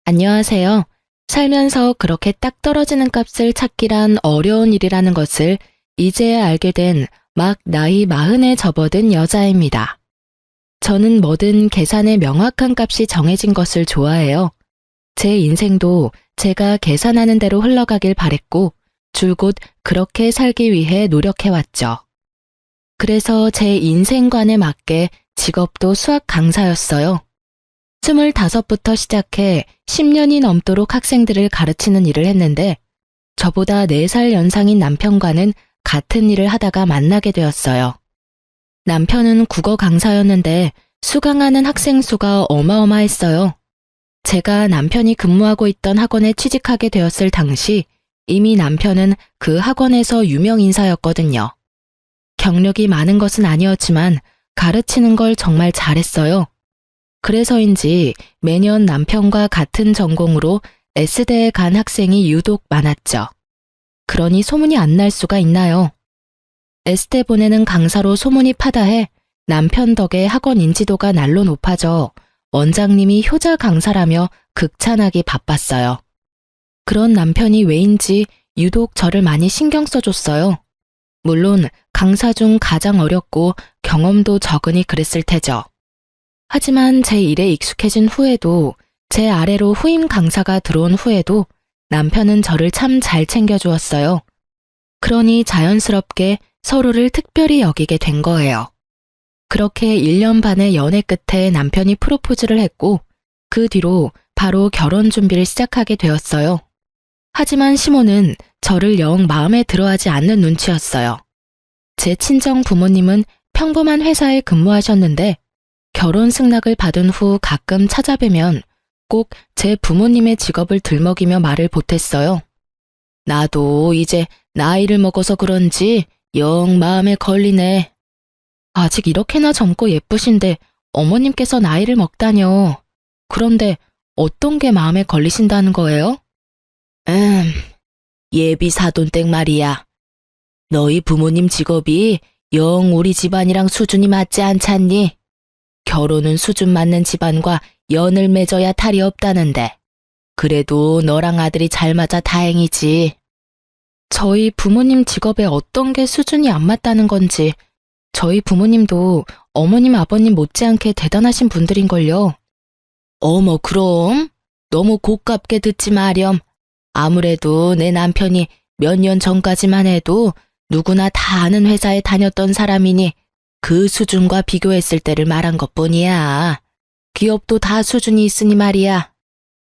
안녕하세요. 살면서 그렇게 딱 떨어지는 값을 찾기란 어려운 일이라는 것을 이제야 알게 된 막 나이 40에 접어든 여자입니다. 저는 뭐든 계산의 명확한 값이 정해진 것을 좋아해요. 제 인생도 제가 계산하는 대로 흘러가길 바랬고 줄곧 그렇게 살기 위해 노력해왔죠. 그래서 제 인생관에 맞게 직업도 수학 강사였어요. 25부터 시작해 10년이 넘도록 학생들을 가르치는 일을 했는데 저보다 4살 연상인 남편과는 같은 일을 하다가 만나게 되었어요. 남편은 국어 강사였는데 수강하는 학생 수가 어마어마했어요. 제가 남편이 근무하고 있던 학원에 취직하게 되었을 당시 이미 남편은 그 학원에서 유명 인사였거든요. 경력이 많은 것은 아니었지만 가르치는 걸 정말 잘했어요. 그래서인지 매년 남편과 같은 전공으로 S대에 간 학생이 유독 많았죠. 그러니 소문이 안 날 수가 있나요? S대 보내는 강사로 소문이 파다해 남편 덕에 학원 인지도가 날로 높아져 원장님이 효자 강사라며 극찬하기 바빴어요. 그런 남편이 왜인지 유독 저를 많이 신경 써줬어요. 물론 강사 중 가장 어렸고 경험도 적으니 그랬을 테죠. 하지만 제 일에 익숙해진 후에도 제 아래로 후임 강사가 들어온 후에도 남편은 저를 참 잘 챙겨주었어요. 그러니 자연스럽게 서로를 특별히 여기게 된 거예요. 그렇게 1년 반의 연애 끝에 남편이 프로포즈를 했고 그 뒤로 바로 결혼 준비를 시작하게 되었어요. 하지만 시모는 저를 영 마음에 들어하지 않는 눈치였어요. 제 친정 부모님은 평범한 회사에 근무하셨는데 결혼 승낙을 받은 후 가끔 찾아뵈면 꼭 제 부모님의 직업을 들먹이며 말을 보탰어요. 나도 이제 나이를 먹어서 그런지 영 마음에 걸리네. 아직 이렇게나 젊고 예쁘신데 어머님께서 나이를 먹다뇨. 그런데 어떤 게 마음에 걸리신다는 거예요? 예비 사돈댁 말이야. 너희 부모님 직업이 영 우리 집안이랑 수준이 맞지 않잖니? 결혼은 수준 맞는 집안과 연을 맺어야 탈이 없다는데. 그래도 너랑 아들이 잘 맞아 다행이지. 저희 부모님 직업에 어떤 게 수준이 안 맞다는 건지 저희 부모님도 어머님 아버님 못지않게 대단하신 분들인걸요. 어머 그럼 너무 고깝게 듣지 마렴. 아무래도 내 남편이 몇 년 전까지만 해도 누구나 다 아는 회사에 다녔던 사람이니 그 수준과 비교했을 때를 말한 것뿐이야. 기업도 다 수준이 있으니 말이야.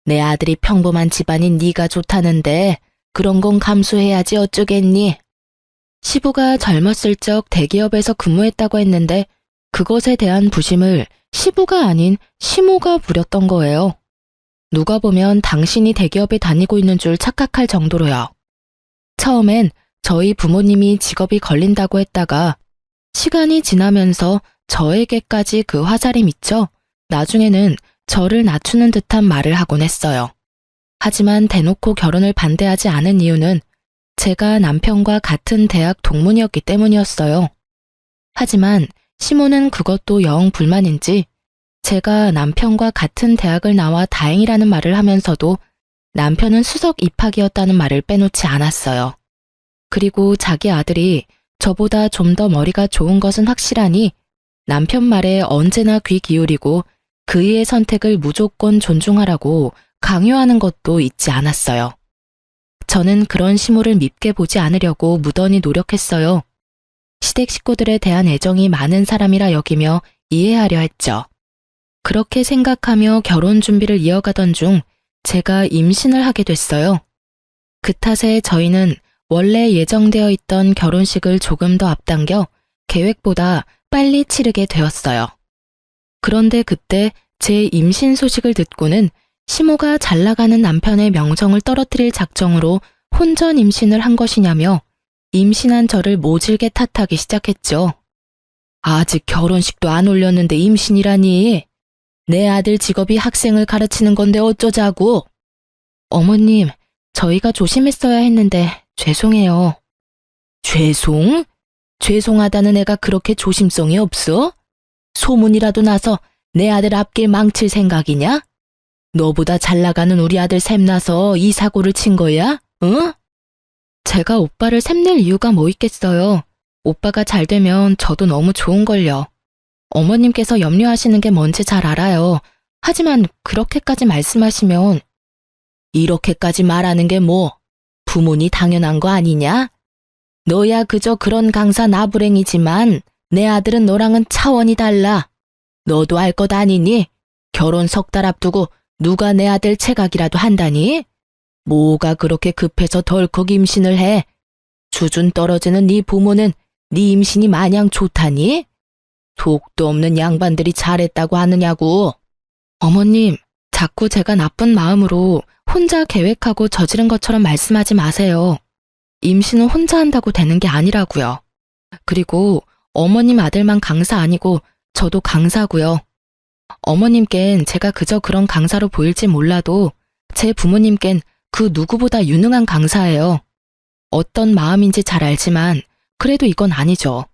내 아들이 평범한 집안인 네가 좋다는데 그런 건 감수해야지 어쩌겠니? 시부가 젊었을 적 대기업에서 근무했다고 했는데 그것에 대한 부심을 시부가 아닌 시모가 부렸던 거예요. 누가 보면 당신이 대기업에 다니고 있는 줄 착각할 정도로요. 처음엔 저희 부모님이 직업이 걸린다고 했다가 시간이 지나면서 저에게까지 그 화살이 미쳐 나중에는 저를 낮추는 듯한 말을 하곤 했어요. 하지만 대놓고 결혼을 반대하지 않은 이유는 제가 남편과 같은 대학 동문이었기 때문이었어요. 하지만 시모는 그것도 영 불만인지 제가 남편과 같은 대학을 나와 다행이라는 말을 하면서도 남편은 수석 입학이었다는 말을 빼놓지 않았어요. 그리고 자기 아들이 저보다 좀 더 머리가 좋은 것은 확실하니 남편 말에 언제나 귀 기울이고 그이의 선택을 무조건 존중하라고 강요하는 것도 잊지 않았어요. 저는 그런 시모를 밉게 보지 않으려고 무던히 노력했어요. 시댁 식구들에 대한 애정이 많은 사람이라 여기며 이해하려 했죠. 그렇게 생각하며 결혼 준비를 이어가던 중 제가 임신을 하게 됐어요. 그 탓에 저희는 원래 예정되어 있던 결혼식을 조금 더 앞당겨 계획보다 빨리 치르게 되었어요. 그런데 그때 제 임신 소식을 듣고는 시모가 잘 나가는 남편의 명성을 떨어뜨릴 작정으로 혼전 임신을 한 것이냐며 임신한 저를 모질게 탓하기 시작했죠. 아직 결혼식도 안 올렸는데 임신이라니. 내 아들 직업이 학생을 가르치는 건데 어쩌자고. 어머님, 저희가 조심했어야 했는데 죄송해요. 죄송? 죄송하다는 애가 그렇게 조심성이 없어? 소문이라도 나서 내 아들 앞길 망칠 생각이냐? 너보다 잘 나가는 우리 아들 샘나서 이 사고를 친 거야? 응? 제가 오빠를 샘낼 이유가 뭐 있겠어요. 오빠가 잘 되면 저도 너무 좋은걸요. 어머님께서 염려하시는 게 뭔지 잘 알아요. 하지만 그렇게까지 말씀하시면 이렇게까지 말하는 게 뭐? 부모니 당연한 거 아니냐? 너야 그저 그런 강사 나부랭이지만 내 아들은 너랑은 차원이 달라. 너도 알 것 아니니? 결혼 석 달 앞두고 누가 내 아들 체각이라도 한다니? 뭐가 그렇게 급해서 덜컥 임신을 해? 수준 떨어지는 네 부모는 네 임신이 마냥 좋다니? 속도 없는 양반들이 잘했다고 하느냐고. 어머님, 자꾸 제가 나쁜 마음으로 혼자 계획하고 저지른 것처럼 말씀하지 마세요. 임신은 혼자 한다고 되는 게 아니라고요. 그리고 어머님 아들만 강사 아니고 저도 강사고요. 어머님껜 제가 그저 그런 강사로 보일지 몰라도 제 부모님껜 그 누구보다 유능한 강사예요. 어떤 마음인지 잘 알지만 그래도 이건 아니죠.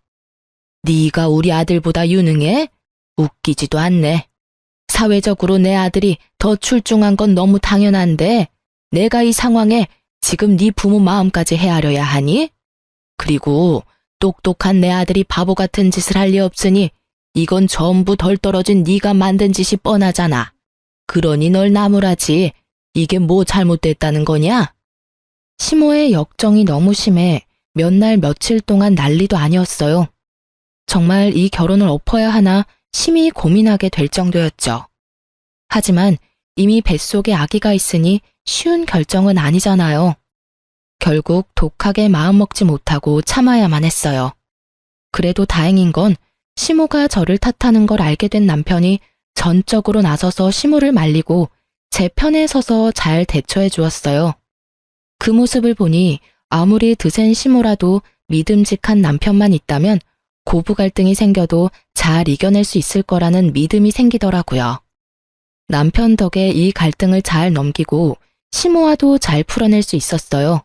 네가 우리 아들보다 유능해? 웃기지도 않네. 사회적으로 내 아들이 더 출중한 건 너무 당연한데 내가 이 상황에 지금 네 부모 마음까지 헤아려야 하니? 그리고 똑똑한 내 아들이 바보 같은 짓을 할 리 없으니 이건 전부 덜 떨어진 네가 만든 짓이 뻔하잖아. 그러니 널 나무라지. 이게 뭐 잘못됐다는 거냐? 시모의 역정이 너무 심해 몇 날 며칠 동안 난리도 아니었어요. 정말 이 결혼을 엎어야 하나 심히 고민하게 될 정도였죠. 하지만 이미 뱃속에 아기가 있으니 쉬운 결정은 아니잖아요. 결국 독하게 마음먹지 못하고 참아야만 했어요. 그래도 다행인 건 시모가 저를 탓하는 걸 알게 된 남편이 전적으로 나서서 시모를 말리고 제 편에 서서 잘 대처해 주었어요. 그 모습을 보니 아무리 드센 시모라도 믿음직한 남편만 있다면 고부 갈등이 생겨도 잘 이겨낼 수 있을 거라는 믿음이 생기더라고요. 남편 덕에 이 갈등을 잘 넘기고 시모와도 잘 풀어낼 수 있었어요.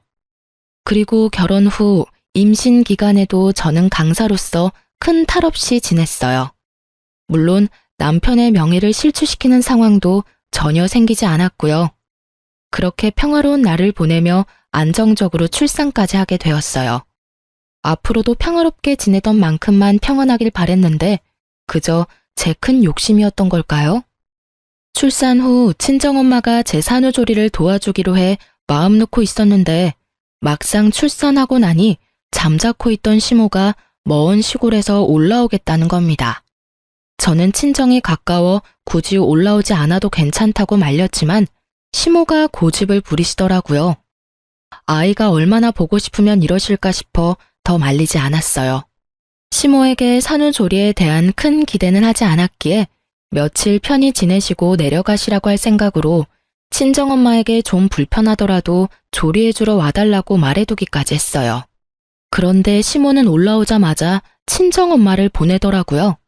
그리고 결혼 후 임신 기간에도 저는 강사로서 큰 탈 없이 지냈어요. 물론 남편의 명예를 실추시키는 상황도 전혀 생기지 않았고요. 그렇게 평화로운 날을 보내며 안정적으로 출산까지 하게 되었어요. 앞으로도 평화롭게 지내던 만큼만 평안하길 바랬는데 그저 제 큰 욕심이었던 걸까요? 출산 후 친정엄마가 제 산후조리를 도와주기로 해 마음 놓고 있었는데 막상 출산하고 나니 잠자코 있던 시모가 먼 시골에서 올라오겠다는 겁니다. 저는 친정이 가까워 굳이 올라오지 않아도 괜찮다고 말렸지만 시모가 고집을 부리시더라고요. 아이가 얼마나 보고 싶으면 이러실까 싶어 더 말리지 않았어요. 시모에게 산후조리에 대한 큰 기대는 하지 않았기에 며칠 편히 지내시고 내려가시라고 할 생각으로 친정엄마에게 좀 불편하더라도 조리해주러 와달라고 말해두기까지 했어요. 그런데 시모는 올라오자마자 친정엄마를 보내더라고요.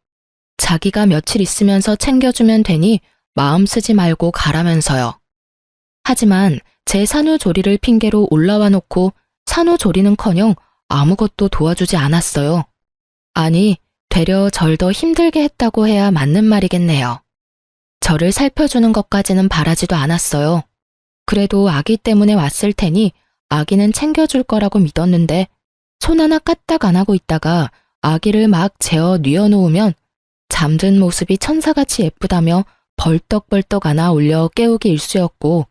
자기가 며칠 있으면서 챙겨주면 되니 마음 쓰지 말고 가라면서요. 하지만 제 산후조리를 핑계로 올라와 놓고 산후조리는커녕 아무것도 도와주지 않았어요. 아니, 되려 절 더 힘들게 했다고 해야 맞는 말이겠네요. 저를 살펴주는 것까지는 바라지도 않았어요. 그래도 아기 때문에 왔을 테니 아기는 챙겨줄 거라고 믿었는데 손 하나 까딱 안 하고 있다가 아기를 막 재어 뉘어놓으면 잠든 모습이 천사같이 예쁘다며 벌떡벌떡 안아 올려 깨우기 일쑤였고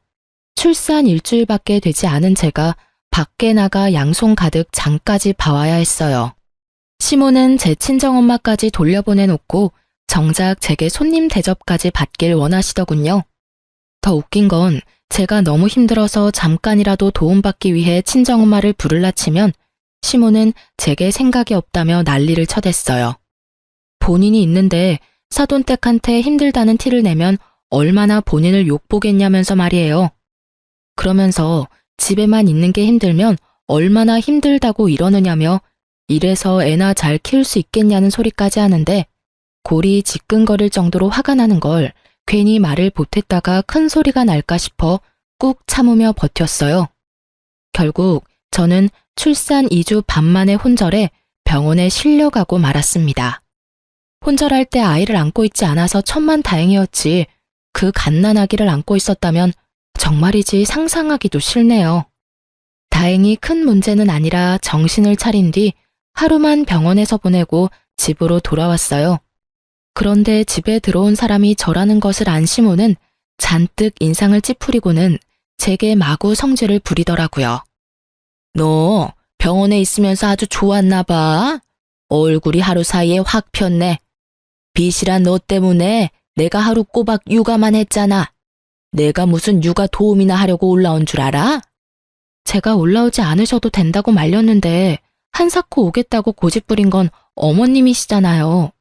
출산 일주일밖에 되지 않은 제가 밖에 나가 양손 가득 장까지 봐와야 했어요. 시모는 제 친정엄마까지 돌려보내놓고 정작 제게 손님 대접까지 받길 원하시더군요. 더 웃긴 건 제가 너무 힘들어서 잠깐이라도 도움받기 위해 친정엄마를 부르라 치면 시모는 제게 생각이 없다며 난리를 쳐댔어요. 본인이 있는데 사돈댁한테 힘들다는 티를 내면 얼마나 본인을 욕보겠냐면서 말이에요. 그러면서 집에만 있는 게 힘들면 얼마나 힘들다고 이러느냐며 이래서 애나 잘 키울 수 있겠냐는 소리까지 하는데 골이 지끈거릴 정도로 화가 나는 걸 괜히 말을 보탰다가 큰 소리가 날까 싶어 꾹 참으며 버텼어요. 결국 저는 출산 2주 반 만에 혼절해 병원에 실려가고 말았습니다. 혼절할 때 아이를 안고 있지 않아서 천만다행이었지 그 갓난아기를 안고 있었다면 정말이지 상상하기도 싫네요. 다행히 큰 문제는 아니라 정신을 차린 뒤 하루만 병원에서 보내고 집으로 돌아왔어요. 그런데 집에 들어온 사람이 저라는 것을 안 시모는 잔뜩 인상을 찌푸리고는 제게 마구 성질을 부리더라고요. 너 병원에 있으면서 아주 좋았나 봐. 얼굴이 하루 사이에 확 폈네. 빚이란 너 때문에 내가 하루 꼬박 육아만 했잖아. 내가 무슨 육아 도움이나 하려고 올라온 줄 알아? 제가 올라오지 않으셔도 된다고 말렸는데 한사코 오겠다고 고집부린 건 어머님이시잖아요.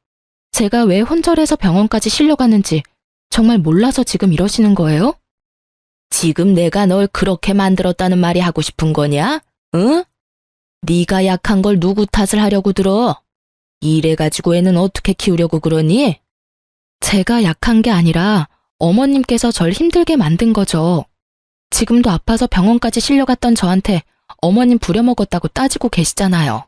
제가 왜 혼절해서 병원까지 실려갔는지 정말 몰라서 지금 이러시는 거예요? 지금 내가 널 그렇게 만들었다는 말이 하고 싶은 거냐? 응? 네가 약한 걸 누구 탓을 하려고 들어? 이래가지고 애는 어떻게 키우려고 그러니? 제가 약한 게 아니라 어머님께서 절 힘들게 만든 거죠. 지금도 아파서 병원까지 실려갔던 저한테 어머님 부려먹었다고 따지고 계시잖아요.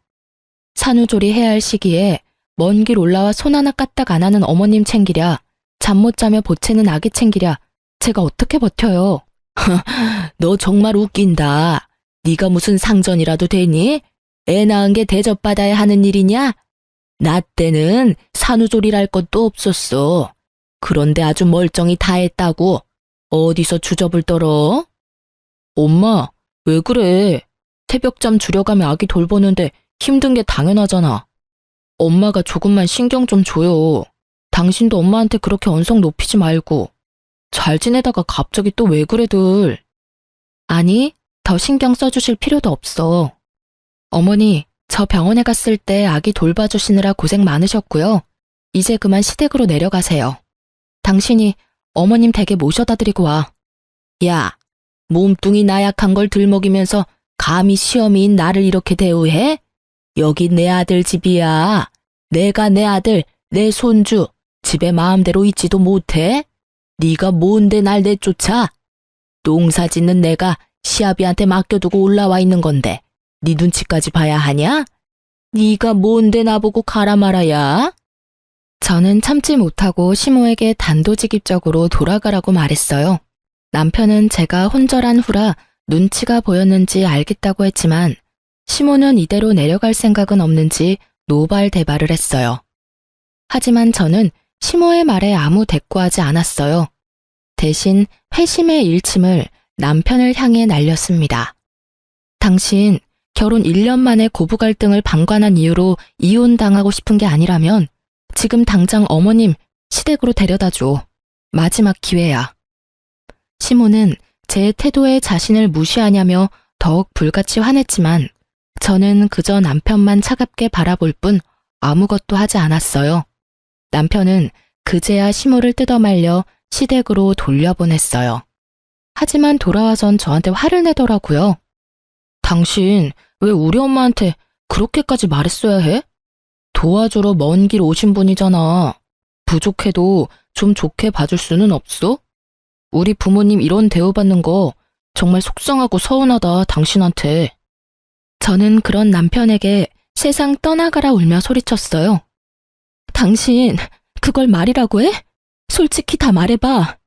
산후조리 해야 할 시기에 먼 길 올라와 손 하나 까딱 안 하는 어머님 챙기랴, 잠 못 자며 보채는 아기 챙기랴, 제가 어떻게 버텨요? 너 정말 웃긴다. 네가 무슨 상전이라도 되니? 애 낳은 게 대접받아야 하는 일이냐? 나 때는 산후조리랄 것도 없었어. 그런데 아주 멀쩡히 다 했다고. 어디서 주접을 떨어? 엄마, 왜 그래? 새벽잠 줄여가며 아기 돌보는데 힘든 게 당연하잖아. 엄마가 조금만 신경 좀 줘요. 당신도 엄마한테 그렇게 언성 높이지 말고. 잘 지내다가 갑자기 또 왜 그래들. 아니, 더 신경 써주실 필요도 없어. 어머니, 저 병원에 갔을 때 아기 돌봐주시느라 고생 많으셨고요. 이제 그만 시댁으로 내려가세요. 당신이 어머님 댁에 모셔다 드리고 와. 야, 몸뚱이 나약한 걸 들먹이면서 감히 시어미인 나를 이렇게 대우해? 여기 내 아들 집이야. 내가 내 아들, 내 손주, 집에 마음대로 있지도 못해? 네가 뭔데 날 내쫓아? 농사 짓는 내가 시아비한테 맡겨두고 올라와 있는 건데 네 눈치까지 봐야 하냐? 네가 뭔데 나보고 가라 말아야? 저는 참지 못하고 시모에게 단도직입적으로 돌아가라고 말했어요. 남편은 제가 혼절한 후라 눈치가 보였는지 알겠다고 했지만 시모는 이대로 내려갈 생각은 없는지 노발대발을 했어요. 하지만 저는 시모의 말에 아무 대꾸하지 않았어요. 대신 회심의 일침을 남편을 향해 날렸습니다. 당신 결혼 1년 만에 고부 갈등을 방관한 이유로 이혼당하고 싶은 게 아니라면 지금 당장 어머님 시댁으로 데려다 줘. 마지막 기회야. 시모는 제 태도에 자신을 무시하냐며 더욱 불같이 화냈지만 저는 그저 남편만 차갑게 바라볼 뿐 아무것도 하지 않았어요. 남편은 그제야 시모를 뜯어말려 시댁으로 돌려보냈어요. 하지만 돌아와선 저한테 화를 내더라고요. 당신 왜 우리 엄마한테 그렇게까지 말했어야 해? 도와주러 먼 길 오신 분이잖아. 부족해도 좀 좋게 봐줄 수는 없어? 우리 부모님 이런 대우받는 거 정말 속상하고 서운하다, 당신한테. 저는 그런 남편에게 세상 떠나가라 울며 소리쳤어요. 당신 그걸 말이라고 해? 솔직히 다 말해봐.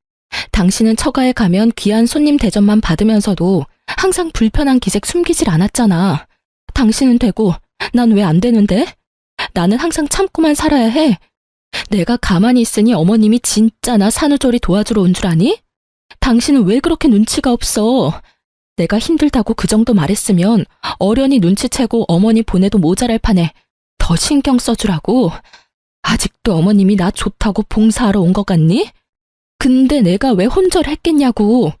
당신은 처가에 가면 귀한 손님 대접만 받으면서도 항상 불편한 기색 숨기질 않았잖아. 당신은 되고 난 왜 안 되는데? 나는 항상 참고만 살아야 해. 내가 가만히 있으니 어머님이 진짜 나 산후조리 도와주러 온 줄 아니? 당신은 왜 그렇게 눈치가 없어? 내가 힘들다고 그 정도 말했으면 어련히 눈치채고 어머니 보내도 모자랄 판에 더 신경 써주라고. 아직도 어머님이 나 좋다고 봉사하러 온 것 같니? 근데 내가 왜 혼절했겠냐고.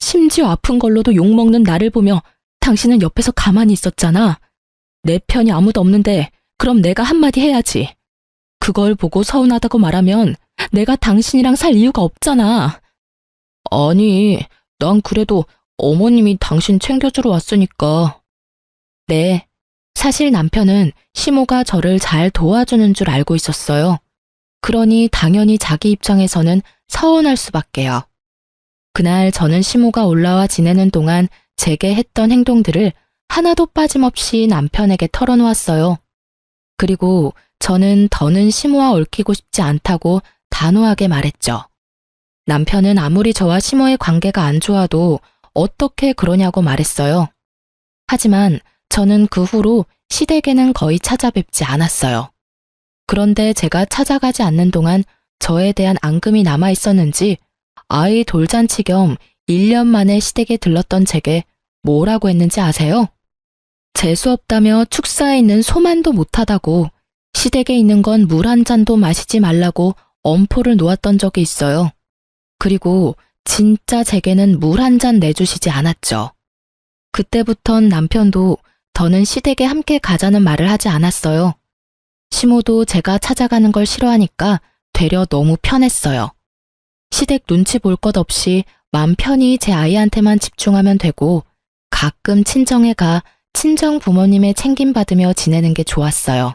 심지어 아픈 걸로도 욕먹는 나를 보며 당신은 옆에서 가만히 있었잖아. 내 편이 아무도 없는데 그럼 내가 한마디 해야지. 그걸 보고 서운하다고 말하면 내가 당신이랑 살 이유가 없잖아. 아니, 난 그래도 어머님이 당신 챙겨주러 왔으니까. 네, 사실 남편은 시모가 저를 잘 도와주는 줄 알고 있었어요. 그러니 당연히 자기 입장에서는 서운할 수밖에요. 그날 저는 시모가 올라와 지내는 동안 제게 했던 행동들을 하나도 빠짐없이 남편에게 털어놓았어요. 그리고 저는 더는 시모와 얽히고 싶지 않다고 단호하게 말했죠. 남편은 아무리 저와 시모의 관계가 안 좋아도 어떻게 그러냐고 말했어요. 하지만 저는 그 후로 시댁에는 거의 찾아뵙지 않았어요. 그런데 제가 찾아가지 않는 동안 저에 대한 앙금이 남아 있었는지 아이 돌잔치 겸 1년 만에 시댁에 들렀던 제게 뭐라고 했는지 아세요? 재수 없다며 축사에 있는 소만도 못하다고 시댁에 있는 건 물 한 잔도 마시지 말라고 엄포를 놓았던 적이 있어요. 그리고 진짜 제게는 물 한 잔 내주시지 않았죠. 그때부턴 남편도 더는 시댁에 함께 가자는 말을 하지 않았어요. 시모도 제가 찾아가는 걸 싫어하니까 되려 너무 편했어요. 시댁 눈치 볼 것 없이 맘 편히 제 아이한테만 집중하면 되고 가끔 친정에 가 친정 부모님의 챙김받으며 지내는 게 좋았어요.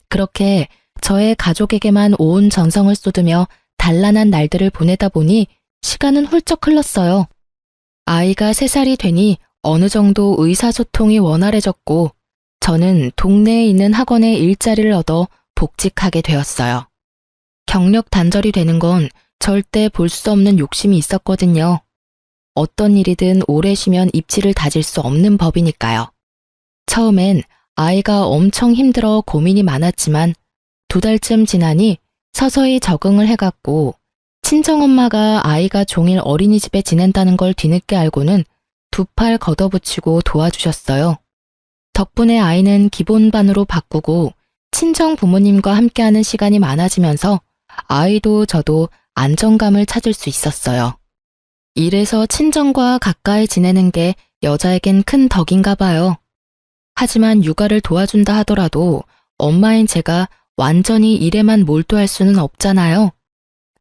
그렇게 저의 가족에게만 온 정성을 쏟으며 단란한 날들을 보내다 보니 시간은 훌쩍 흘렀어요. 아이가 3살이 되니 어느 정도 의사소통이 원활해졌고 저는 동네에 있는 학원에 일자리를 얻어 복직하게 되었어요. 경력 단절이 되는 건 절대 볼 수 없는 욕심이 있었거든요. 어떤 일이든 오래 쉬면 입지를 다질 수 없는 법이니까요. 처음엔 아이가 엄청 힘들어 고민이 많았지만 2달쯤 지나니 서서히 적응을 해갔고 친정엄마가 아이가 종일 어린이집에 지낸다는 걸 뒤늦게 알고는 2팔 걷어붙이고 도와주셨어요. 덕분에 아이는 기본반으로 바꾸고 친정 부모님과 함께하는 시간이 많아지면서 아이도 저도 안정감을 찾을 수 있었어요. 이래서 친정과 가까이 지내는 게 여자에겐 큰 덕인가 봐요. 하지만 육아를 도와준다 하더라도 엄마인 제가 완전히 일에만 몰두할 수는 없잖아요.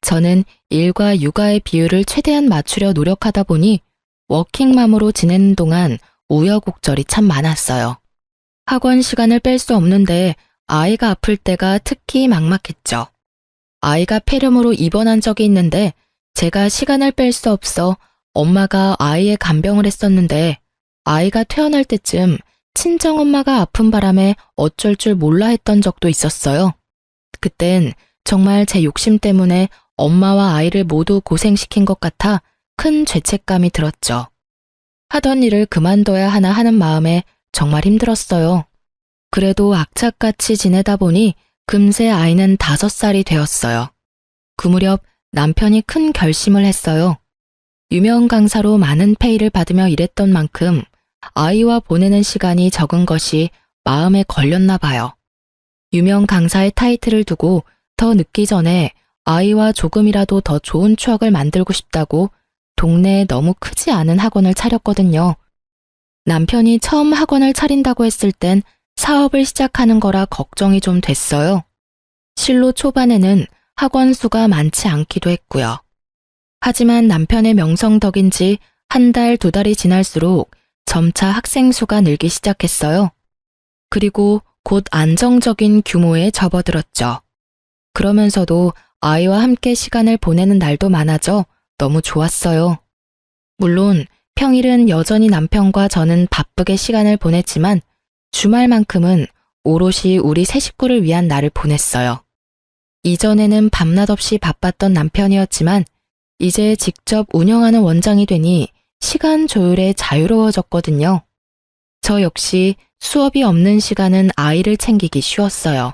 저는 일과 육아의 비율을 최대한 맞추려 노력하다 보니 워킹맘으로 지내는 동안 우여곡절이 참 많았어요. 학원 시간을 뺄 수 없는데 아이가 아플 때가 특히 막막했죠. 아이가 폐렴으로 입원한 적이 있는데 제가 시간을 뺄 수 없어 엄마가 아이의 간병을 했었는데 아이가 퇴원할 때쯤 친정엄마가 아픈 바람에 어쩔 줄 몰라 했던 적도 있었어요. 그땐 정말 제 욕심 때문에 엄마와 아이를 모두 고생시킨 것 같아 큰 죄책감이 들었죠. 하던 일을 그만둬야 하나 하는 마음에 정말 힘들었어요. 그래도 악착같이 지내다 보니 금세 아이는 5살이 되었어요. 그 무렵 남편이 큰 결심을 했어요. 유명 강사로 많은 페이를 받으며 일했던 만큼 아이와 보내는 시간이 적은 것이 마음에 걸렸나 봐요. 유명 강사의 타이틀을 두고 더 늦기 전에 아이와 조금이라도 더 좋은 추억을 만들고 싶다고 동네에 너무 크지 않은 학원을 차렸거든요. 남편이 처음 학원을 차린다고 했을 땐 사업을 시작하는 거라 걱정이 좀 됐어요. 실로 초반에는 학원 수가 많지 않기도 했고요. 하지만 남편의 명성 덕인지 1달, 2달이 지날수록 점차 학생 수가 늘기 시작했어요. 그리고 곧 안정적인 규모에 접어들었죠. 그러면서도 아이와 함께 시간을 보내는 날도 많아져 너무 좋았어요. 물론 평일은 여전히 남편과 저는 바쁘게 시간을 보냈지만 주말만큼은 오롯이 우리 세 식구를 위한 날을 보냈어요. 이전에는 밤낮 없이 바빴던 남편이었지만 이제 직접 운영하는 원장이 되니 시간 조율에 자유로워졌거든요. 저 역시 수업이 없는 시간은 아이를 챙기기 쉬웠어요.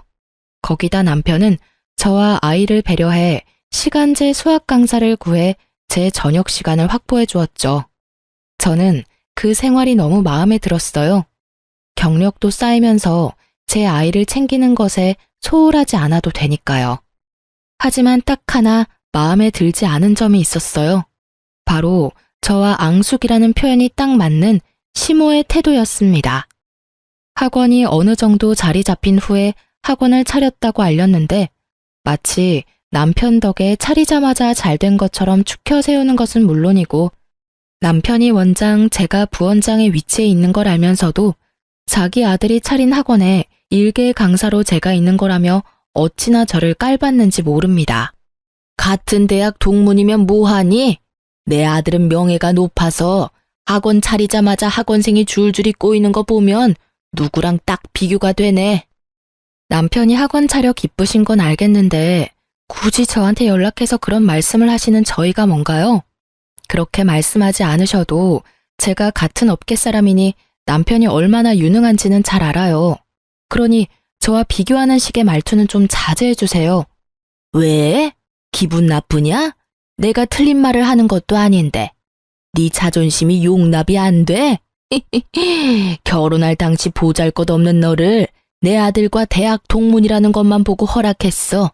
거기다 남편은 저와 아이를 배려해 시간제 수학 강사를 구해 제 저녁 시간을 확보해 주었죠. 저는 그 생활이 너무 마음에 들었어요. 경력도 쌓이면서 제 아이를 챙기는 것에 소홀하지 않아도 되니까요. 하지만 딱 하나 마음에 들지 않은 점이 있었어요. 바로 저와 앙숙이라는 표현이 딱 맞는 시모의 태도였습니다. 학원이 어느 정도 자리 잡힌 후에 학원을 차렸다고 알렸는데 마치 남편 덕에 차리자마자 잘 된 것처럼 추켜 세우는 것은 물론이고 남편이 원장, 제가 부원장의 위치에 있는 걸 알면서도 자기 아들이 차린 학원에 일개 강사로 제가 있는 거라며 어찌나 저를 깔봤는지 모릅니다. 같은 대학 동문이면 뭐하니? 내 아들은 명예가 높아서 학원 차리자마자 학원생이 줄줄이 꼬이는 거 보면 누구랑 딱 비교가 되네. 남편이 학원 차려 기쁘신 건 알겠는데 굳이 저한테 연락해서 그런 말씀을 하시는 저희가 뭔가요? 그렇게 말씀하지 않으셔도 제가 같은 업계 사람이니 남편이 얼마나 유능한지는 잘 알아요. 그러니 저와 비교하는 식의 말투는 좀 자제해 주세요. 왜? 기분 나쁘냐? 내가 틀린 말을 하는 것도 아닌데. 네 자존심이 용납이 안 돼? 결혼할 당시 보잘것없는 너를 내 아들과 대학 동문이라는 것만 보고 허락했어.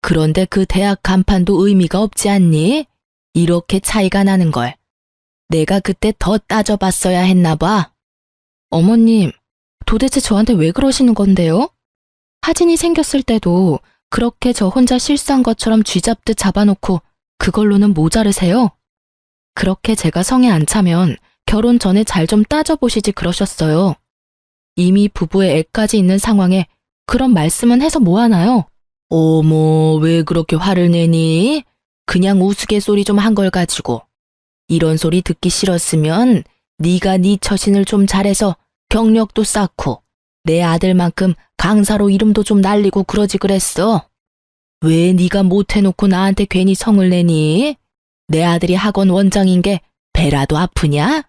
그런데 그 대학 간판도 의미가 없지 않니? 이렇게 차이가 나는 걸. 내가 그때 더 따져봤어야 했나 봐. 어머님, 도대체 저한테 왜 그러시는 건데요? 하진이 생겼을 때도 그렇게 저 혼자 실수한 것처럼 쥐잡듯 잡아놓고 그걸로는 모자르세요? 그렇게 제가 성에 안 차면 결혼 전에 잘 좀 따져보시지 그러셨어요. 이미 부부의 애까지 있는 상황에 그런 말씀은 해서 뭐하나요? 어머, 왜 그렇게 화를 내니? 그냥 우스갯소리 좀 한 걸 가지고. 이런 소리 듣기 싫었으면 네가 네 처신을 좀 잘해서 경력도 쌓고 내 아들만큼 강사로 이름도 좀 날리고 그러지 그랬어. 왜 네가 못해놓고 나한테 괜히 성을 내니? 내 아들이 학원 원장인 게 배라도 아프냐?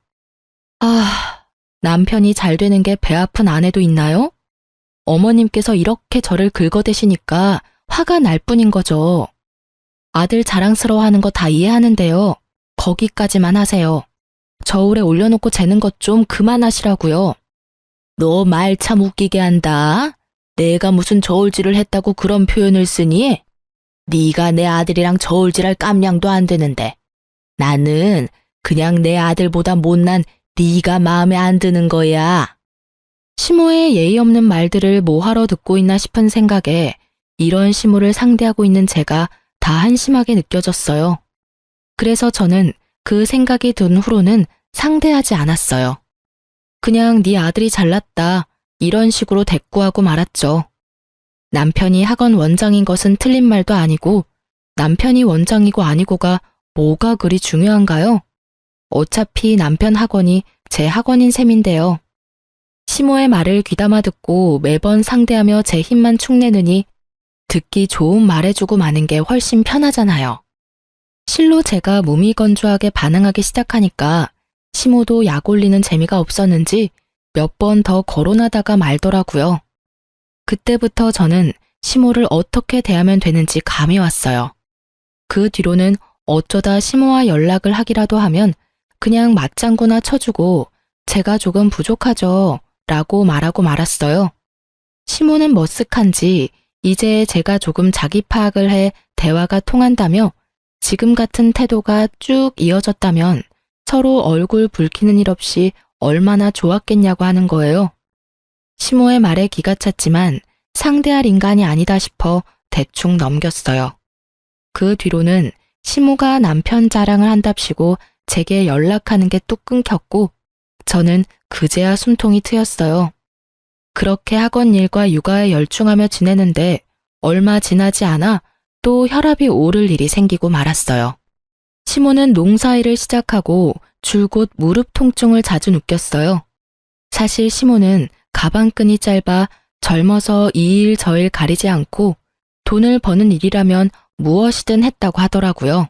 아, 남편이 잘 되는 게 배 아픈 아내도 있나요? 어머님께서 이렇게 저를 긁어대시니까 화가 날 뿐인 거죠. 아들 자랑스러워하는 거 다 이해하는데요. 거기까지만 하세요. 저울에 올려놓고 재는 것 좀 그만하시라고요. 너 말 참 웃기게 한다. 내가 무슨 저울질을 했다고 그런 표현을 쓰니? 네가 내 아들이랑 저울질할 깜냥도 안 되는데. 나는 그냥 내 아들보다 못난 네가 마음에 안 드는 거야. 시모의 예의 없는 말들을 뭐하러 듣고 있나 싶은 생각에 이런 시모를 상대하고 있는 제가 다 한심하게 느껴졌어요. 그래서 저는 그 생각이 든 후로는 상대하지 않았어요. 그냥 네 아들이 잘났다 이런 식으로 대꾸하고 말았죠. 남편이 학원 원장인 것은 틀린 말도 아니고 남편이 원장이고 아니고가 뭐가 그리 중요한가요? 어차피 남편 학원이 제 학원인 셈인데요. 시모의 말을 귀담아 듣고 매번 상대하며 제 힘만 축내느니 듣기 좋은 말해주고 마는 게 훨씬 편하잖아요. 실로 제가 무미건조하게 반응하기 시작하니까 시모도 약 올리는 재미가 없었는지 몇 번 더 거론하다가 말더라고요. 그때부터 저는 시모를 어떻게 대하면 되는지 감이 왔어요. 그 뒤로는 어쩌다 시모와 연락을 하기라도 하면 그냥 맞장구나 쳐주고 제가 조금 부족하죠 라고 말하고 말았어요. 시모는 머쓱한지 이제 제가 조금 자기 파악을 해 대화가 통한다며 지금 같은 태도가 쭉 이어졌다면 서로 얼굴 붉히는 일 없이 얼마나 좋았겠냐고 하는 거예요. 시모의 말에 기가 찼지만 상대할 인간이 아니다 싶어 대충 넘겼어요. 그 뒤로는 시모가 남편 자랑을 한답시고 제게 연락하는 게 뚝 끊겼고 저는 그제야 숨통이 트였어요. 그렇게 학원 일과 육아에 열중하며 지내는데 얼마 지나지 않아 또 혈압이 오를 일이 생기고 말았어요. 시모는 농사일을 시작하고 줄곧 무릎 통증을 자주 느꼈어요. 사실 시모는 가방끈이 짧아 젊어서 이 일 저 일 가리지 않고 돈을 버는 일이라면 무엇이든 했다고 하더라고요.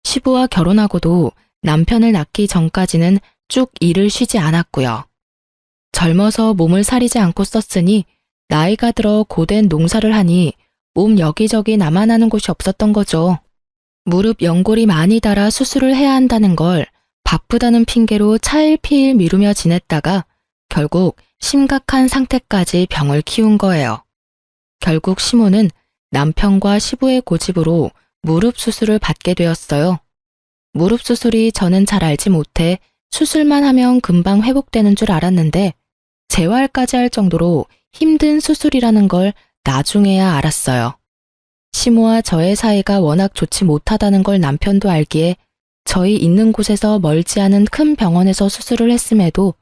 시부와 결혼하고도 남편을 낳기 전까지는 쭉 일을 쉬지 않았고요. 젊어서 몸을 사리지 않고 썼으니 나이가 들어 고된 농사를 하니 몸 여기저기 남아나는 곳이 없었던 거죠. 무릎 연골이 많이 닳아 수술을 해야 한다는 걸 바쁘다는 핑계로 차일피일 미루며 지냈다가 결국 심각한 상태까지 병을 키운 거예요. 결국 시모는 남편과 시부의 고집으로 무릎 수술을 받게 되었어요. 무릎 수술이 저는 잘 알지 못해 수술만 하면 금방 회복되는 줄 알았는데 재활까지 할 정도로 힘든 수술이라는 걸 나중에야 알았어요. 시모와 저의 사이가 워낙 좋지 못하다는 걸 남편도 알기에 저희 있는 곳에서 멀지 않은 큰 병원에서 수술을 했음에도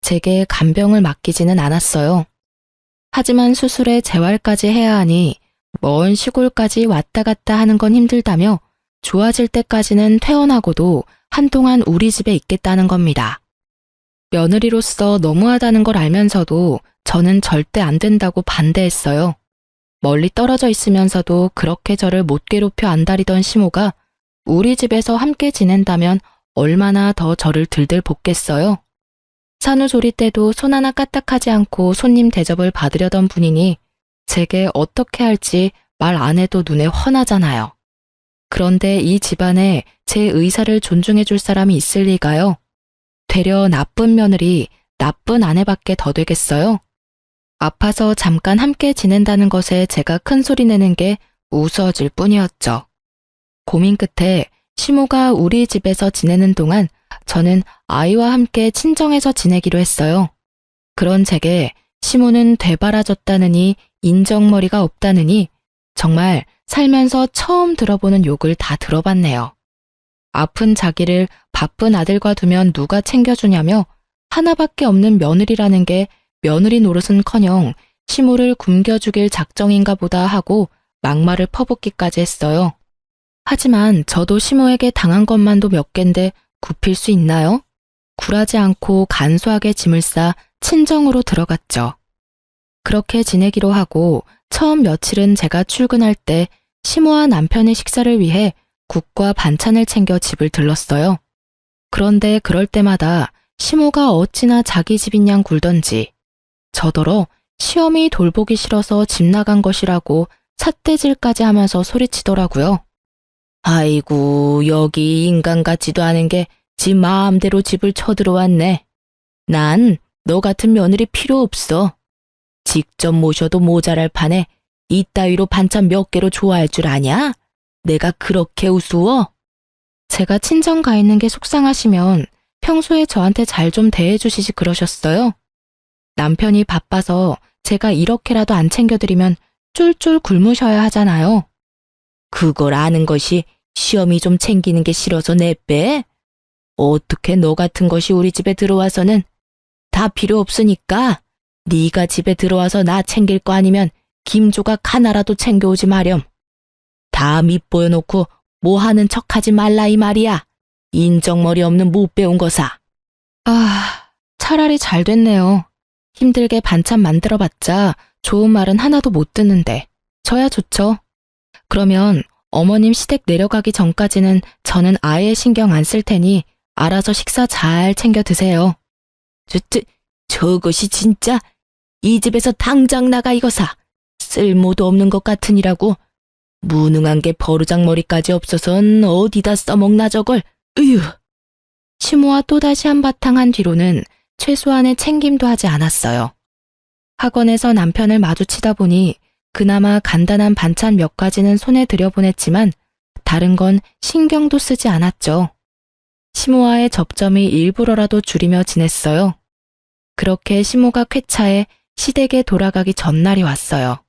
제게 간병을 맡기지는 않았어요. 하지만 수술에 재활까지 해야 하니 먼 시골까지 왔다 갔다 하는 건 힘들다며 좋아질 때까지는 퇴원하고도 한동안 우리 집에 있겠다는 겁니다. 며느리로서 너무하다는 걸 알면서도 저는 절대 안 된다고 반대했어요. 멀리 떨어져 있으면서도 그렇게 저를 못 괴롭혀 안달이던 시모가 우리 집에서 함께 지낸다면 얼마나 더 저를 들들 볶겠어요. 산후조리 때도 손 하나 까딱하지 않고 손님 대접을 받으려던 분이니 제게 어떻게 할지 말 안 해도 눈에 훤하잖아요. 그런데 이 집안에 제 의사를 존중해 줄 사람이 있을 리가요? 되려 나쁜 며느리, 나쁜 아내밖에 더 되겠어요? 아파서 잠깐 함께 지낸다는 것에 제가 큰 소리 내는 게 우스워질 뿐이었죠. 고민 끝에 시모가 우리 집에서 지내는 동안 저는 아이와 함께 친정에서 지내기로 했어요. 그런 제게 시모는 되바라졌다느니 인정머리가 없다느니 정말 살면서 처음 들어보는 욕을 다 들어봤네요. 아픈 자기를 바쁜 아들과 두면 누가 챙겨주냐며 하나밖에 없는 며느리라는 게 며느리 노릇은커녕 시모를 굶겨죽일 작정인가 보다 하고 막말을 퍼붓기까지 했어요. 하지만 저도 시모에게 당한 것만도 몇 갠데 굽힐 수 있나요? 굴하지 않고 간소하게 짐을 싸 친정으로 들어갔죠. 그렇게 지내기로 하고 처음 며칠은 제가 출근할 때 시모와 남편의 식사를 위해 국과 반찬을 챙겨 집을 들렀어요. 그런데 그럴 때마다 시모가 어찌나 자기 집인 양 굴던지 저더러 시어미 돌보기 싫어서 집 나간 것이라고 삿대질까지 하면서 소리치더라고요. 아이고, 여기 인간 같지도 않은 게 지 마음대로 집을 쳐들어왔네. 난 너 같은 며느리 필요 없어. 직접 모셔도 모자랄 판에 이따위로 반찬 몇 개로 좋아할 줄 아냐? 내가 그렇게 우스워? 제가 친정 가 있는 게 속상하시면 평소에 저한테 잘 좀 대해주시지 그러셨어요. 남편이 바빠서 제가 이렇게라도 안 챙겨드리면 쫄쫄 굶으셔야 하잖아요. 그걸 아는 것이 시어미 좀 챙기는 게 싫어서 내빼? 어떻게 너 같은 것이 우리 집에 들어와서는 다 필요 없으니까 네가 집에 들어와서 나 챙길 거 아니면 김조각 하나라도 챙겨오지 마렴. 다 밑보여놓고 뭐 하는 척하지 말라 이 말이야. 인정머리 없는 못 배운 거사. 차라리 잘 됐네요. 힘들게 반찬 만들어봤자 좋은 말은 하나도 못 듣는데 저야 좋죠. 그러면 어머님 시댁 내려가기 전까지는 저는 아예 신경 안 쓸 테니 알아서 식사 잘 챙겨 드세요. 저것이 진짜 이 집에서 당장 나가 이거사. 쓸모도 없는 것 같으니라고. 무능한 게 버르장머리까지 없어선 어디다 써먹나 저걸. 으유. 시모와 또다시 한바탕 한 뒤로는 최소한의 챙김도 하지 않았어요. 학원에서 남편을 마주치다 보니 그나마 간단한 반찬 몇 가지는 손에 들여보냈지만 다른 건 신경도 쓰지 않았죠. 시모와의 접점이 일부러라도 줄이며 지냈어요. 그렇게 시모가 쾌차해 시댁에 돌아가기 전날이 왔어요.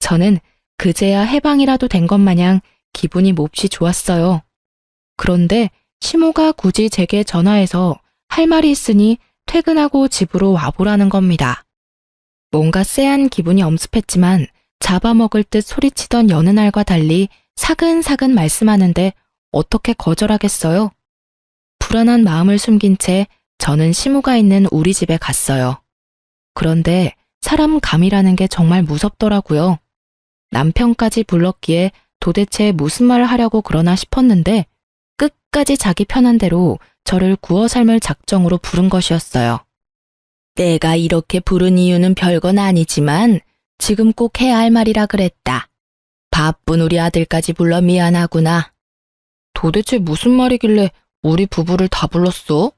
저는 그제야 해방이라도 된 것 마냥 기분이 몹시 좋았어요. 그런데 시모가 굳이 제게 전화해서 할 말이 있으니 퇴근하고 집으로 와보라는 겁니다. 뭔가 쎄한 기분이 엄습했지만 잡아먹을 듯 소리치던 여느 날과 달리 사근사근 말씀하는데 어떻게 거절하겠어요? 불안한 마음을 숨긴 채 저는 시모가 있는 우리 집에 갔어요. 그런데 사람 감이라는 게 정말 무섭더라고요. 남편까지 불렀기에 도대체 무슨 말을 하려고 그러나 싶었는데 끝까지 자기 편한 대로 저를 구워 삶을 작정으로 부른 것이었어요. 내가 이렇게 부른 이유는 별건 아니지만 지금 꼭 해야 할 말이라 그랬다. 바쁜 우리 아들까지 불러 미안하구나. 도대체 무슨 말이길래 우리 부부를 다 불렀어?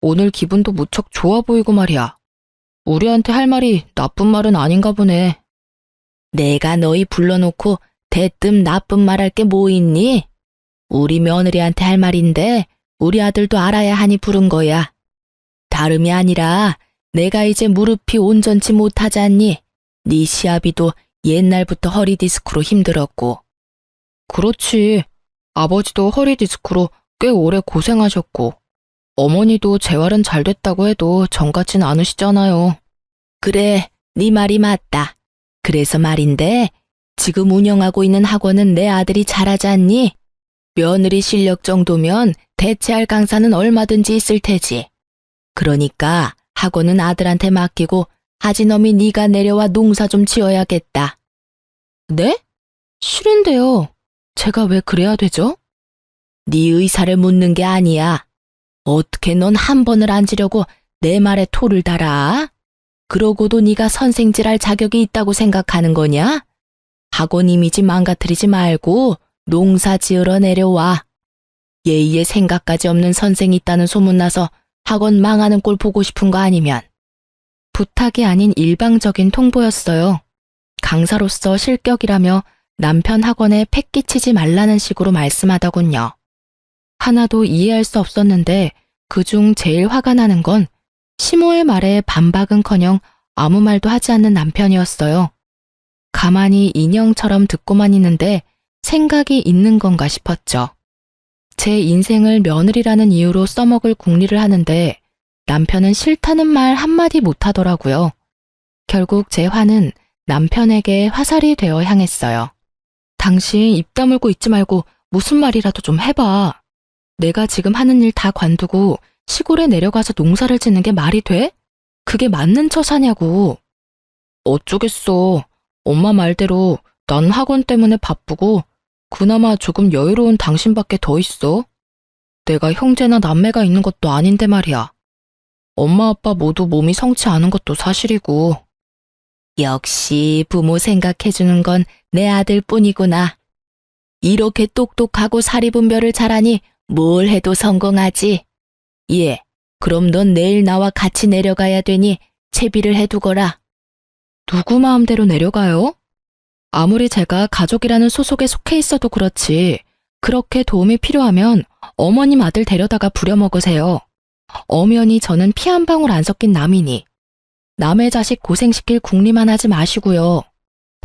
오늘 기분도 무척 좋아 보이고 말이야. 우리한테 할 말이 나쁜 말은 아닌가 보네. 내가 너희 불러놓고 대뜸 나쁜 말 할 게 뭐 있니? 우리 며느리한테 할 말인데 우리 아들도 알아야 하니 부른 거야. 다름이 아니라 내가 이제 무릎이 온전치 못하잖니. 네 시아비도 옛날부터 허리 디스크로 힘들었고. 그렇지. 아버지도 허리 디스크로 꽤 오래 고생하셨고 어머니도 재활은 잘 됐다고 해도 정같진 않으시잖아요. 그래, 네 말이 맞다. 그래서 말인데 지금 운영하고 있는 학원은 내 아들이 잘하지 않니? 며느리 실력 정도면 대체할 강사는 얼마든지 있을 테지. 그러니까 학원은 아들한테 맡기고 하진엄이 네가 내려와 농사 좀 지어야겠다. 네? 싫은데요. 제가 왜 그래야 되죠? 네 의사를 묻는 게 아니야. 어떻게 넌 한 번을 앉으려고 내 말에 토를 달아? 그러고도 네가 선생질할 자격이 있다고 생각하는 거냐? 학원 이미지 망가뜨리지 말고 농사 지으러 내려와. 예의에 생각까지 없는 선생이 있다는 소문나서 학원 망하는 꼴 보고 싶은 거 아니면. 부탁이 아닌 일방적인 통보였어요. 강사로서 실격이라며 남편 학원에 패 끼치지 말라는 식으로 말씀하더군요. 하나도 이해할 수 없었는데 그중 제일 화가 나는 건 시모의 말에 반박은커녕 아무 말도 하지 않는 남편이었어요. 가만히 인형처럼 듣고만 있는데 생각이 있는 건가 싶었죠. 제 인생을 며느리라는 이유로 써먹을 궁리를 하는데 남편은 싫다는 말 한마디 못하더라고요. 결국 제 화는 남편에게 화살이 되어 향했어요. 당신 입 다물고 있지 말고 무슨 말이라도 좀 해봐. 내가 지금 하는 일 다 관두고 시골에 내려가서 농사를 짓는 게 말이 돼? 그게 맞는 처사냐고. 어쩌겠어. 엄마 말대로 난 학원 때문에 바쁘고 그나마 조금 여유로운 당신밖에 더 있어. 내가 형제나 남매가 있는 것도 아닌데 말이야. 엄마 아빠 모두 몸이 성치 않은 것도 사실이고. 역시 부모 생각해주는 건 내 아들뿐이구나. 이렇게 똑똑하고 사리분별을 잘하니 뭘 해도 성공하지. 예, 그럼 넌 내일 나와 같이 내려가야 되니 채비를 해두거라. 누구 마음대로 내려가요? 아무리 제가 가족이라는 소속에 속해 있어도 그렇지. 그렇게 도움이 필요하면 어머님 아들 데려다가 부려먹으세요. 엄연히 저는 피 한 방울 안 섞인 남이니. 남의 자식 고생시킬 궁리만 하지 마시고요.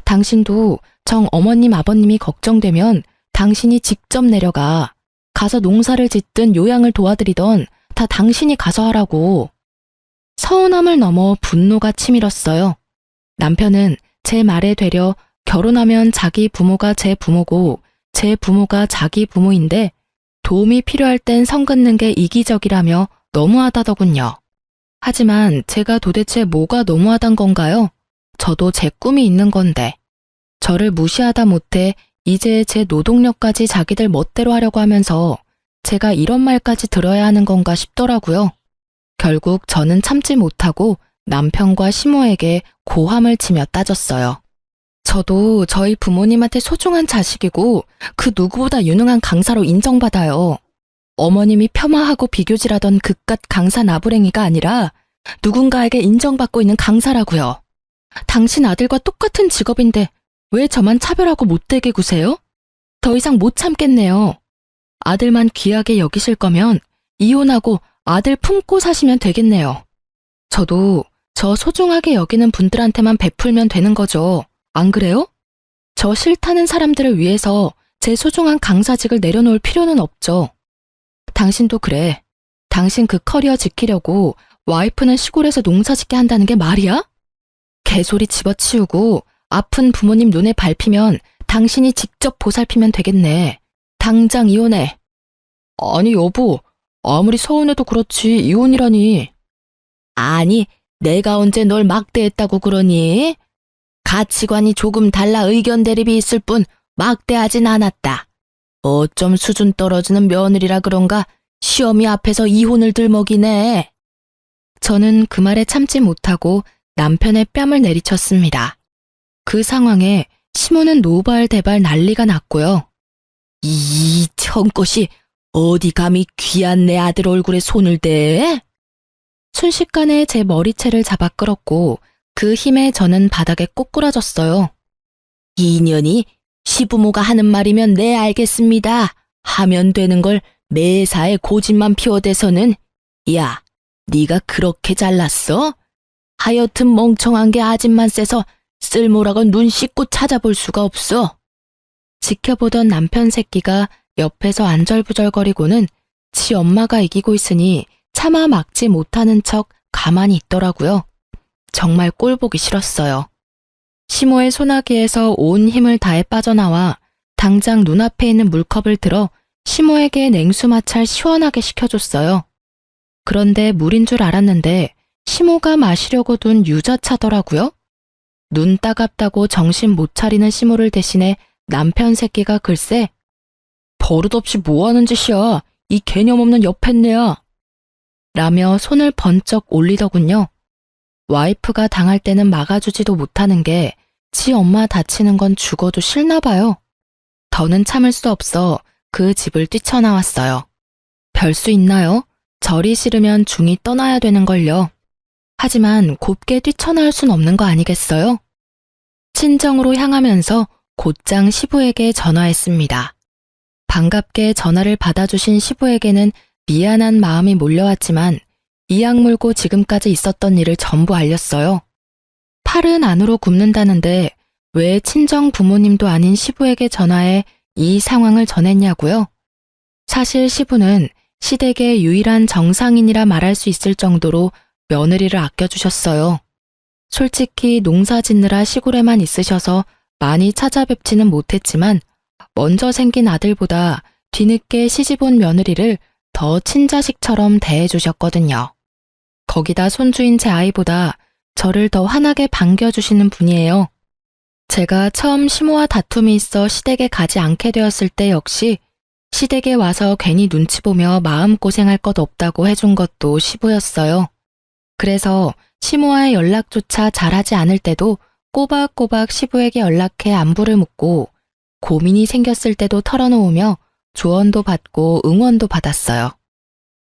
당신도 정 어머님 아버님이 걱정되면 당신이 직접 내려가. 가서 농사를 짓든 요양을 도와드리던 다 당신이 가서 하라고. 서운함을 넘어 분노가 치밀었어요. 남편은 제 말에 되려 결혼하면 자기 부모가 제 부모고 제 부모가 자기 부모인데 도움이 필요할 땐 선 긋는 게 이기적이라며 너무하다더군요. 하지만 제가 도대체 뭐가 너무하단 건가요? 저도 제 꿈이 있는 건데. 저를 무시하다 못해 이제 제 노동력까지 자기들 멋대로 하려고 하면서 제가 이런 말까지 들어야 하는 건가 싶더라고요. 결국 저는 참지 못하고 남편과 시모에게 고함을 치며 따졌어요. 저도 저희 부모님한테 소중한 자식이고 그 누구보다 유능한 강사로 인정받아요. 어머님이 폄하하고 비교질하던 그깟 강사 나부랭이가 아니라 누군가에게 인정받고 있는 강사라고요. 당신 아들과 똑같은 직업인데 왜 저만 차별하고 못되게 구세요? 더 이상 못 참겠네요. 아들만 귀하게 여기실 거면 이혼하고 아들 품고 사시면 되겠네요. 저도 저 소중하게 여기는 분들한테만 베풀면 되는 거죠. 안 그래요? 저 싫다는 사람들을 위해서 제 소중한 강사직을 내려놓을 필요는 없죠. 당신도 그래. 당신 그 커리어 지키려고 와이프는 시골에서 농사 짓게 한다는 게 말이야? 개소리 집어치우고 아픈 부모님 눈에 밟히면 당신이 직접 보살피면 되겠네. 당장 이혼해. 아니 여보, 아무리 서운해도 그렇지 이혼이라니. 아니, 내가 언제 널 막대했다고 그러니? 가치관이 조금 달라 의견 대립이 있을 뿐 막대하진 않았다. 어쩜 수준 떨어지는 며느리라 그런가 시어미 앞에서 이혼을 들먹이네. 저는 그 말에 참지 못하고 남편의 뺨을 내리쳤습니다. 그 상황에 시모는 노발대발 난리가 났고요. 이 청것이 어디 감히 귀한 내 아들 얼굴에 손을 대? 순식간에 제 머리채를 잡아 끌었고 그 힘에 저는 바닥에 꼬꾸라졌어요. 이년이 시부모가 하는 말이면 네 알겠습니다. 하면 되는 걸 매사에 고집만 피워대서는 야, 네가 그렇게 잘났어? 하여튼 멍청한 게 아집만 세서 쓸모라고 눈 씻고 찾아볼 수가 없어. 지켜보던 남편 새끼가 옆에서 안절부절거리고는 지 엄마가 이기고 있으니 차마 막지 못하는 척 가만히 있더라고요. 정말 꼴보기 싫었어요. 시모의 소나기에서 온 힘을 다해 빠져나와 당장 눈앞에 있는 물컵을 들어 시모에게 냉수 마찰 시원하게 식혀줬어요. 그런데 물인 줄 알았는데 시모가 마시려고 둔 유자차더라고요. 눈 따갑다고 정신 못 차리는 시모를 대신해 남편 새끼가 글쎄 버릇없이 뭐하는 짓이야. 이 개념 없는 여팻네야. 라며 손을 번쩍 올리더군요. 와이프가 당할 때는 막아주지도 못하는 게 지 엄마 다치는 건 죽어도 싫나 봐요. 더는 참을 수 없어 그 집을 뛰쳐나왔어요. 별 수 있나요? 절이 싫으면 중이 떠나야 되는걸요. 하지만 곱게 뛰쳐나올 순 없는 거 아니겠어요? 친정으로 향하면서 곧장 시부에게 전화했습니다. 반갑게 전화를 받아주신 시부에게는 미안한 마음이 몰려왔지만 이악 물고 지금까지 있었던 일을 전부 알렸어요. 팔은 안으로 굽는다는데 왜 친정 부모님도 아닌 시부에게 전화해 이 상황을 전했냐고요? 사실 시부는 시댁의 유일한 정상인이라 말할 수 있을 정도로 며느리를 아껴주셨어요. 솔직히 농사 짓느라 시골에만 있으셔서 많이 찾아뵙지는 못했지만 먼저 생긴 아들보다 뒤늦게 시집온 며느리를 더 친자식처럼 대해주셨거든요. 거기다 손주인 제 아이보다 저를 더 환하게 반겨주시는 분이에요. 제가 처음 시모와 다툼이 있어 시댁에 가지 않게 되었을 때 역시 시댁에 와서 괜히 눈치 보며 마음고생할 것 없다고 해준 것도 시부였어요. 그래서 시모와의 연락조차 잘하지 않을 때도 꼬박꼬박 시부에게 연락해 안부를 묻고 고민이 생겼을 때도 털어놓으며 조언도 받고 응원도 받았어요.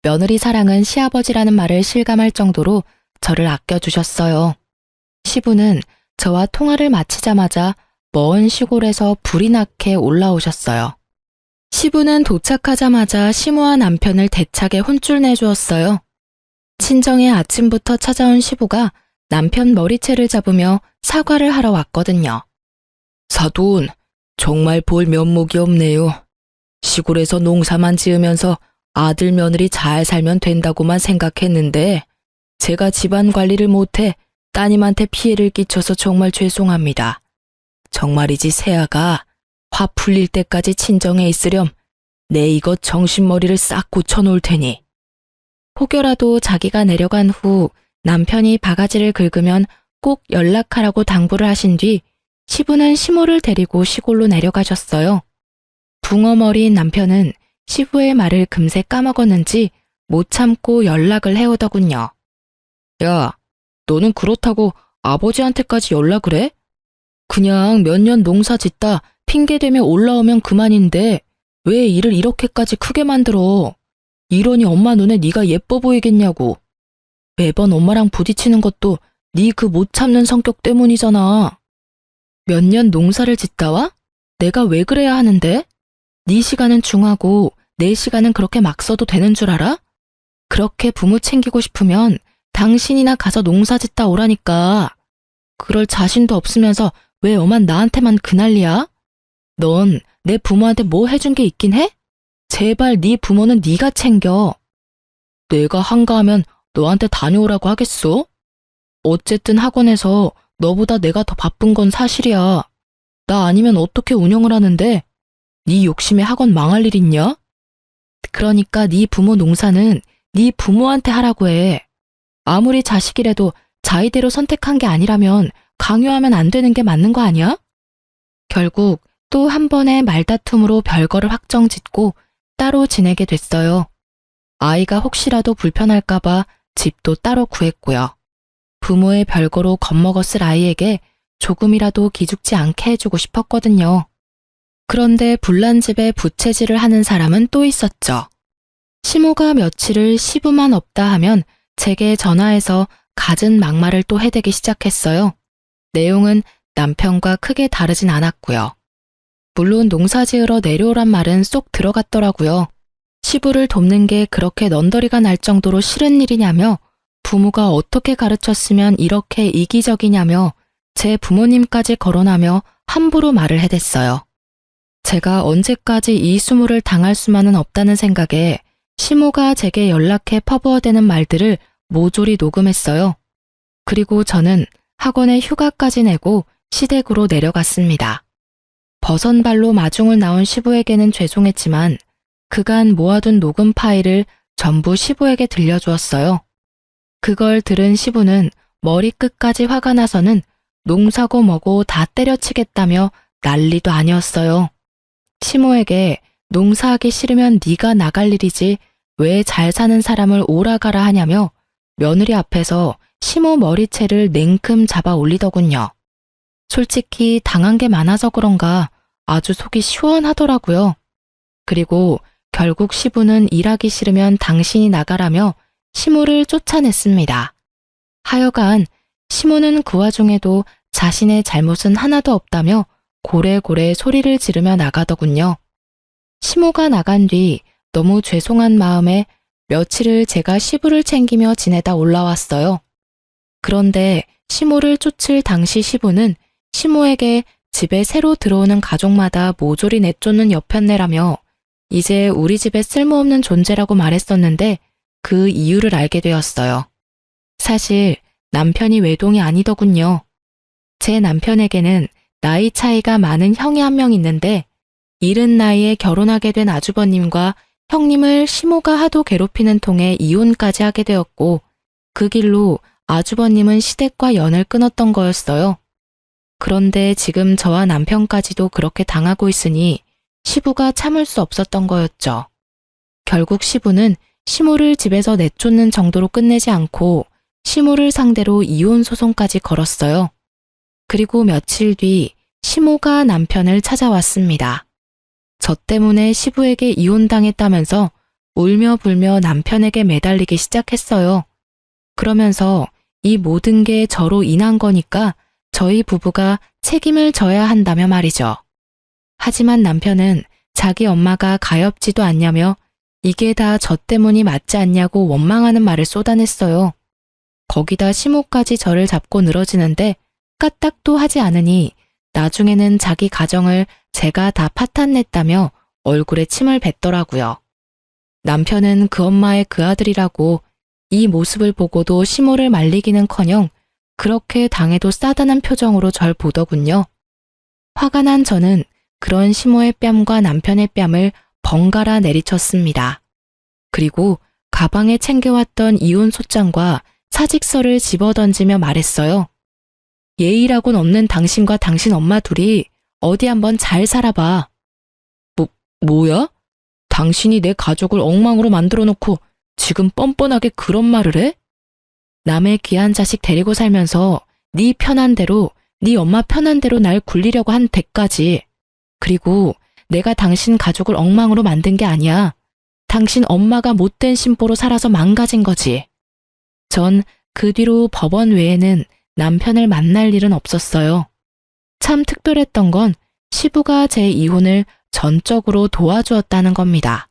며느리 사랑은 시아버지라는 말을 실감할 정도로 저를 아껴주셨어요. 시부는 저와 통화를 마치자마자 먼 시골에서 불이 나게 올라오셨어요. 시부는 도착하자마자 시모와 남편을 대차게 혼쭐 내주었어요. 친정에 아침부터 찾아온 시부가 남편 머리채를 잡으며 사과를 하러 왔거든요. 사돈, 정말 볼 면목이 없네요. 시골에서 농사만 지으면서 아들 며느리 잘 살면 된다고만 생각했는데 제가 집안 관리를 못해 따님한테 피해를 끼쳐서 정말 죄송합니다. 정말이지 새아가 화 풀릴 때까지 친정에 있으렴. 내 이것 정신머리를 싹 고쳐놓을 테니. 혹여라도 자기가 내려간 후 남편이 바가지를 긁으면 꼭 연락하라고 당부를 하신 뒤 시부는 시모를 데리고 시골로 내려가셨어요. 붕어머리인 남편은 시부의 말을 금세 까먹었는지 못 참고 연락을 해오더군요. 야, 너는 그렇다고 아버지한테까지 연락을 해? 그냥 몇 년 농사 짓다 핑계대며 올라오면 그만인데 왜 일을 이렇게까지 크게 만들어? 이러니 엄마 눈에 네가 예뻐 보이겠냐고. 매번 엄마랑 부딪히는 것도 네 그 못 참는 성격 때문이잖아. 몇 년 농사를 짓다 와? 내가 왜 그래야 하는데? 네 시간은 중하고 내 시간은 그렇게 막 써도 되는 줄 알아? 그렇게 부모 챙기고 싶으면 당신이나 가서 농사 짓다 오라니까. 그럴 자신도 없으면서 왜 엄만 나한테만 그 난리야? 넌 내 부모한테 뭐 해준 게 있긴 해? 제발 네 부모는 네가 챙겨. 내가 한가하면 너한테 다녀오라고 하겠어? 어쨌든 학원에서 너보다 내가 더 바쁜 건 사실이야. 나 아니면 어떻게 운영을 하는데? 네 욕심에 학원 망할 일 있냐? 그러니까 네 부모 농사는 네 부모한테 하라고 해. 아무리 자식이라도 자의대로 선택한 게 아니라면 강요하면 안 되는 게 맞는 거 아니야? 결국 또 한 번의 말다툼으로 별거를 확정짓고 따로 지내게 됐어요. 아이가 혹시라도 불편할까봐 집도 따로 구했고요. 부모의 별거로 겁먹었을 아이에게 조금이라도 기죽지 않게 해주고 싶었거든요. 그런데 불난집에 부채질을 하는 사람은 또 있었죠. 시모가 며칠을 시부만 없다 하면 제게 전화해서 갖은 막말을 또 해대기 시작했어요. 내용은 남편과 크게 다르진 않았고요. 물론 농사 지으러 내려오란 말은 쏙 들어갔더라고요. 시부를 돕는 게 그렇게 넌더리가 날 정도로 싫은 일이냐며 부모가 어떻게 가르쳤으면 이렇게 이기적이냐며 제 부모님까지 거론하며 함부로 말을 해댔어요. 제가 언제까지 이 수모를 당할 수만은 없다는 생각에 시모가 제게 연락해 퍼부어대는 말들을 모조리 녹음했어요. 그리고 저는 학원에 휴가까지 내고 시댁으로 내려갔습니다. 버선발로 마중을 나온 시부에게는 죄송했지만 그간 모아둔 녹음 파일을 전부 시부에게 들려주었어요. 그걸 들은 시부는 머리끝까지 화가 나서는 농사고 뭐고 다 때려치겠다며 난리도 아니었어요. 시모에게 농사하기 싫으면 네가 나갈 일이지 왜 잘 사는 사람을 오라가라 하냐며 며느리 앞에서 시모 머리채를 냉큼 잡아 올리더군요. 솔직히 당한 게 많아서 그런가 아주 속이 시원하더라고요. 그리고 결국 시부는 일하기 싫으면 당신이 나가라며 시모를 쫓아냈습니다. 하여간 시모는 그 와중에도 자신의 잘못은 하나도 없다며 고래고래 소리를 지르며 나가더군요. 시모가 나간 뒤 너무 죄송한 마음에 며칠을 제가 시부를 챙기며 지내다 올라왔어요. 그런데 시모를 쫓을 당시 시부는 시모에게 집에 새로 들어오는 가족마다 모조리 내쫓는 여편네라며 이제 우리 집에 쓸모없는 존재라고 말했었는데 그 이유를 알게 되었어요. 사실 남편이 외동이 아니더군요. 제 남편에게는 나이 차이가 많은 형이 한 명 있는데 이른 나이에 결혼하게 된 아주버님과 형님을 시모가 하도 괴롭히는 통에 이혼까지 하게 되었고 그 길로 아주버님은 시댁과 연을 끊었던 거였어요. 그런데 지금 저와 남편까지도 그렇게 당하고 있으니 시부가 참을 수 없었던 거였죠. 결국 시부는 시모를 집에서 내쫓는 정도로 끝내지 않고 시모를 상대로 이혼 소송까지 걸었어요. 그리고 며칠 뒤 시모가 남편을 찾아왔습니다. 저 때문에 시부에게 이혼당했다면서 울며 불며 남편에게 매달리기 시작했어요. 그러면서 이 모든 게 저로 인한 거니까 저희 부부가 책임을 져야 한다며 말이죠. 하지만 남편은 자기 엄마가 가엾지도 않냐며 이게 다 저 때문이 맞지 않냐고 원망하는 말을 쏟아냈어요. 거기다 시모까지 저를 잡고 늘어지는데 까딱도 하지 않으니 나중에는 자기 가정을 제가 다 파탄냈다며 얼굴에 침을 뱉더라고요. 남편은 그 엄마의 그 아들이라고 이 모습을 보고도 시모를 말리기는커녕 그렇게 당해도 싸다는 표정으로 절 보더군요. 화가 난 저는 그런 시모의 뺨과 남편의 뺨을 번갈아 내리쳤습니다. 그리고 가방에 챙겨왔던 이혼 소장과 사직서를 집어던지며 말했어요. 예의라곤 없는 당신과 당신 엄마 둘이 어디 한번 잘 살아봐. 뭐야? 당신이 내 가족을 엉망으로 만들어 놓고 지금 뻔뻔하게 그런 말을 해? 남의 귀한 자식 데리고 살면서 네 편한 대로, 네 엄마 편한 대로 날 굴리려고 한 대까지. 그리고 내가 당신 가족을 엉망으로 만든 게 아니야. 당신 엄마가 못된 심보로 살아서 망가진 거지. 전 그 뒤로 법원 외에는 남편을 만날 일은 없었어요. 참 특별했던 건 시부가 제 이혼을 전적으로 도와주었다는 겁니다.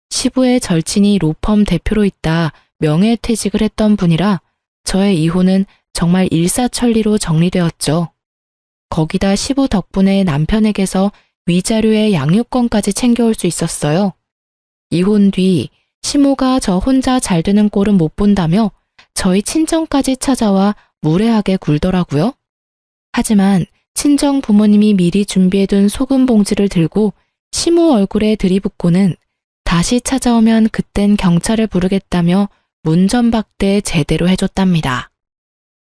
시부의 절친이 로펌 대표로 있다 명예퇴직을 했던 분이라 저의 이혼은 정말 일사천리로 정리되었죠. 거기다 시부 덕분에 남편에게서 위자료의 양육권까지 챙겨올 수 있었어요. 이혼 뒤 시모가 저 혼자 잘 되는 꼴은 못 본다며 저희 친정까지 찾아와 무례하게 굴더라고요. 하지만 친정 부모님이 미리 준비해둔 소금 봉지를 들고 시모 얼굴에 들이붓고는 다시 찾아오면 그땐 경찰을 부르겠다며 문전박대 제대로 해줬답니다.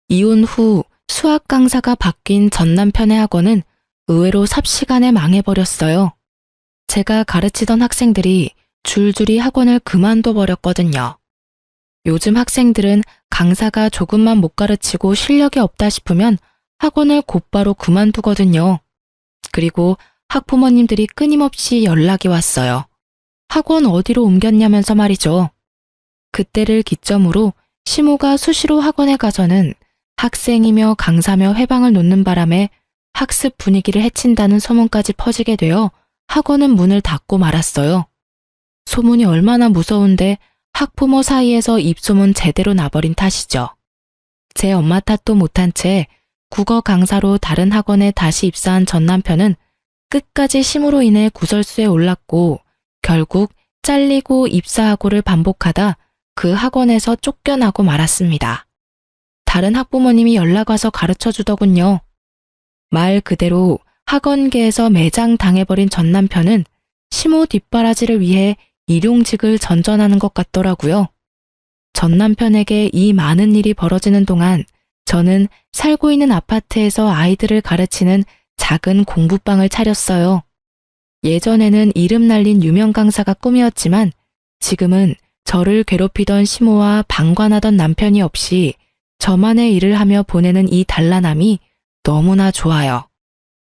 이혼 후 수학 강사가 바뀐 전 남편의 학원은 의외로 삽시간에 망해버렸어요. 제가 가르치던 학생들이 줄줄이 학원을 그만둬 버렸거든요. 요즘 학생들은 강사가 조금만 못 가르치고 실력이 없다 싶으면 학원을 곧바로 그만두거든요. 그리고 학부모님들이 끊임없이 연락이 왔어요. 학원 어디로 옮겼냐면서 말이죠. 그때를 기점으로 시모가 수시로 학원에 가서는 학생이며 강사며 회방을 놓는 바람에 학습 분위기를 해친다는 소문까지 퍼지게 되어 학원은 문을 닫고 말았어요. 소문이 얼마나 무서운데 학부모 사이에서 입소문 제대로 나버린 탓이죠. 제 엄마 탓도 못한 채 국어 강사로 다른 학원에 다시 입사한 전 남편은 끝까지 심으로 인해 구설수에 올랐고 결국 잘리고 입사하고를 반복하다 그 학원에서 쫓겨나고 말았습니다. 다른 학부모님이 연락 와서 가르쳐주더군요. 말 그대로 학원계에서 매장당해버린 전 남편은 시모 뒷바라지를 위해 일용직을 전전하는 것 같더라고요. 전 남편에게 이 많은 일이 벌어지는 동안 저는 살고 있는 아파트에서 아이들을 가르치는 작은 공부방을 차렸어요. 예전에는 이름 날린 유명 강사가 꿈이었지만 지금은 저를 괴롭히던 시모와 방관하던 남편이 없이 저만의 일을 하며 보내는 이 단란함이 너무나 좋아요.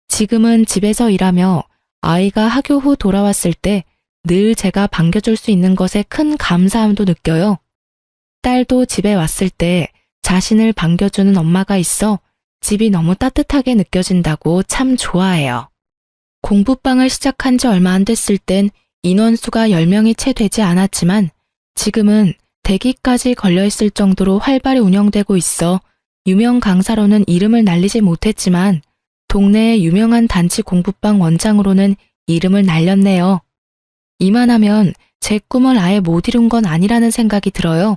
지금은 집에서 일하며 아이가 학교 후 돌아왔을 때 늘 제가 반겨줄 수 있는 것에 큰 감사함도 느껴요. 딸도 집에 왔을 때 자신을 반겨주는 엄마가 있어 집이 너무 따뜻하게 느껴진다고 참 좋아해요. 공부방을 시작한 지 얼마 안 됐을 땐 인원수가 10명이 채 되지 않았지만 지금은 대기까지 걸려있을 정도로 활발히 운영되고 있어 유명 강사로는 이름을 날리지 못했지만 동네의 유명한 단체 공부방 원장으로는 이름을 날렸네요. 이만하면 제 꿈을 아예 못 이룬 건 아니라는 생각이 들어요.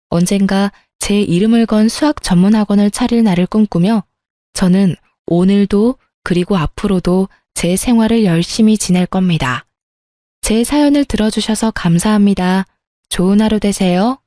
언젠가 제 이름을 건 수학 전문 학원을 차릴 날을 꿈꾸며 저는 오늘도 그리고 앞으로도 제 생활을 열심히 지낼 겁니다. 제 사연을 들어주셔서 감사합니다. 좋은 하루 되세요.